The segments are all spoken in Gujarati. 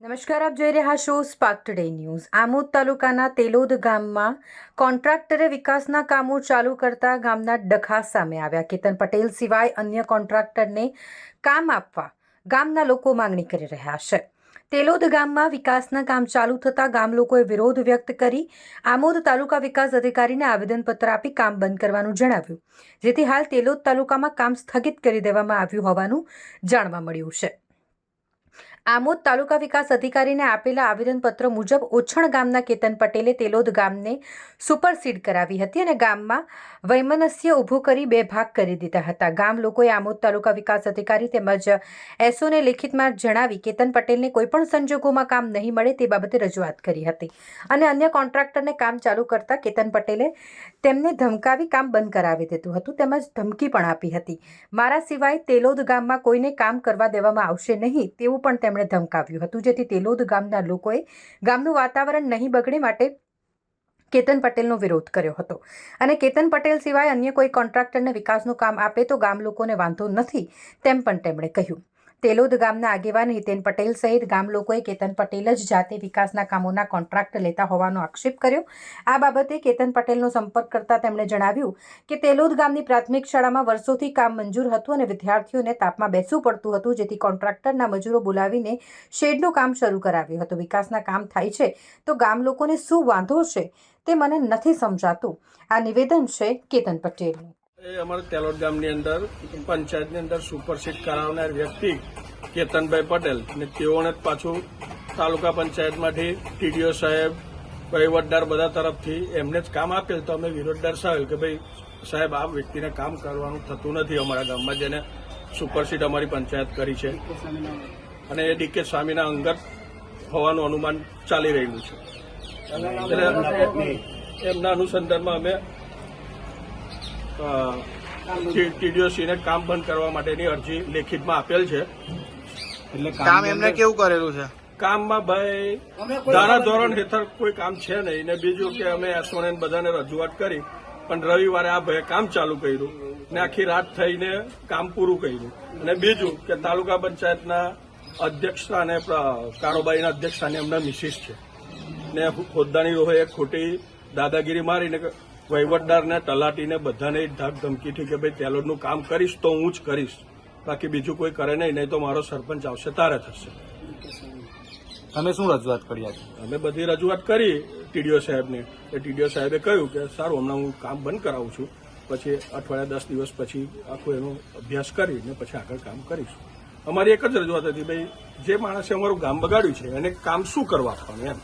નમસ્કાર, આપ જોઈ રહ્યા છો સ્પાર્ક ટુડે ન્યૂઝ। આમોદ તાલુકાના તેલોદ ગામમાં કોન્ટ્રાક્ટરે વિકાસના કામો ચાલુ કરતા ગામના ડખા સામે આવ્યા। કેતન પટેલ સિવાય અન્ય કોન્ટ્રાક્ટરને કામ આપવા ગામના લોકો માંગણી કરી રહ્યા છે। તેલોદ ગામમાં વિકાસના કામ ચાલુ થતા ગામ લોકોએ વિરોધ વ્યક્ત કરી આમોદ તાલુકા વિકાસ અધિકારીને આવેદનપત્ર આપી કામ બંધ કરવાનું જણાવ્યું, જેથી હાલ તેલોદ તાલુકામાં કામ સ્થગિત કરી દેવામાં આવ્યું હોવાનું જાણવા મળ્યું છે। આમોદ તાલુકા વિકાસ અધિકારીને આપેલા આવેદનપત્ર મુજબ ઓછણ ગામના કેતન પટેલે તેલોદ ગામને સુપરસીડ કરાવી હતી અને ગામમાં વૈમનસ્ય ઊભું કરી બે ભાગ કરી દીધા હતા। ગામ લોકોએ આમોદ તાલુકા વિકાસ અધિકારી તેમજ એસઓને લેખિતમાં જણાવી કેતન પટેલને કોઈપણ સંજોગોમાં કામ નહીં મળે તે બાબતે રજૂઆત કરી હતી અને અન્ય કોન્ટ્રાક્ટરને કામ ચાલુ કરતા કેતન પટેલે તેમને ધમકાવી કામ બંધ કરાવી દીધું હતું તેમજ ધમકી પણ આપી હતી। મારા સિવાય તેલોદ ગામમાં કોઈને કામ કરવા દેવામાં આવશે નહીં તેવું પણ તેમણે ધમકાવ્યું હતું, જેથી તેલોદ ગામના લોકોએ ગામનું વાતાવરણ નહીં બગડે માટે કેતન પટેલનો વિરોધ કર્યો હતો અને કેતન પટેલ સિવાય અન્ય કોઈ કોન્ટ્રાક્ટરને વિકાસનું કામ આપે તો ગામ લોકોને વાંધો નથી તેમ પણ તેમણે કહ્યું। તેલોદ ગામના આગેવાન હિતેન પટેલ સહિત ગામ લોકોએ કેતન પટેલ જ જાતે વિકાસના કામોના કોન્ટ્રાક્ટ લેતા હોવાનો આક્ષેપ કર્યો। આ બાબતે કેતન પટેલનો સંપર્ક કરતા તેમણે જણાવ્યું કે તેલોદ ગામની પ્રાથમિક શાળામાં વર્ષોથી કામ મંજૂર હતું અને વિદ્યાર્થીઓને તાપમાં બેસવું પડતું હતું, જેથી કોન્ટ્રાક્ટરના મજૂરો બોલાવીને શેડનું કામ શરૂ કરાવ્યું હતું। વિકાસના કામ થાય છે તો ગામ લોકોને શું વાંધો છે તે મને નથી સમજાતું। આ નિવેદન છે કેતન પટેલનું। અમારે તેલોદ ગામની અંદર પંચાયતની અંદર સુપરસીડ કરાવનાર વ્યક્તિ કેતનભાઈ પટેલ ને તેઓને પાછું તાલુકા પંચાયતમાંથી ટીડીઓ સાહેબ, વહીવટદાર બધા તરફથી એમને જ કામ આપેલ તો અમે વિરોધ દર્શાવેલ કે ભાઈ સાહેબ આ વ્યક્તિને કામ કરવાનું થતું નથી અમારા ગામમાં, જેને સુપરસીડ અમારી પંચાયત કરી છે અને એ ડીકે સ્વામીના અંગત હોવાનું અનુમાન ચાલી રહ્યું છે। એમના અનુસંધાનમાં અમે ટીડીઓસીને કામ બંધ કરવા માટેની અરજી લેખિતમાં આપેલ છે। એટલે કામ એમને કેવું કરેલું છે? કામમાં ભાઈ ધારા ધોરણ હેઠળ કોઈ કામ છે નહીં ને બીજું કે અમે એસઓને બધાને રજૂઆત કરી પણ રવિવારે આ ભાઈએ કામ ચાલુ કર્યું ને આખી રાત થઈને કામ પૂરું કર્યું અને બીજું કે તાલુકા પંચાયતના અધ્યક્ષતા અને કારોબારીના અધ્યક્ષતાને એમના મિસિસ છે ને હોદ્દાની રોહે ખોટી દાદાગીરી મારીને વહીવટદારને તલાટીને બધાને ધાક ધમકીથી કે ભાઈ તેલોદનું કામ કરીશ તો હું જ કરીશ, બાકી બીજું કોઈ કરે નહીં તો મારો સરપંચ આવશે તારે થશે। તમે શું રજૂઆત કરી? અમે બધી રજૂઆત કરી ટીડીઓ સાહેબને, ટીડીઓ સાહેબે કહ્યું કે સારું હમણાં હું કામ બંધ કરાવું છું, પછી અઠવાડિયા 10 દિવસ પછી આખો એનો અભ્યાસ કરીને પછી આગળ કામ કરીશું। અમારી એક જ રજૂઆત હતી ભાઈ જે માણસે અમારું ગામ બગાડ્યું છે એને કામ શું કરવા આપવાનું એમ,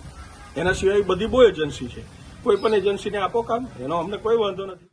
એના સિવાય બધી બહુ એજન્સી છે, કોઈ પણ એજન્સીને આપો કામ, એનો અમને કોઈ વાંધો નથી।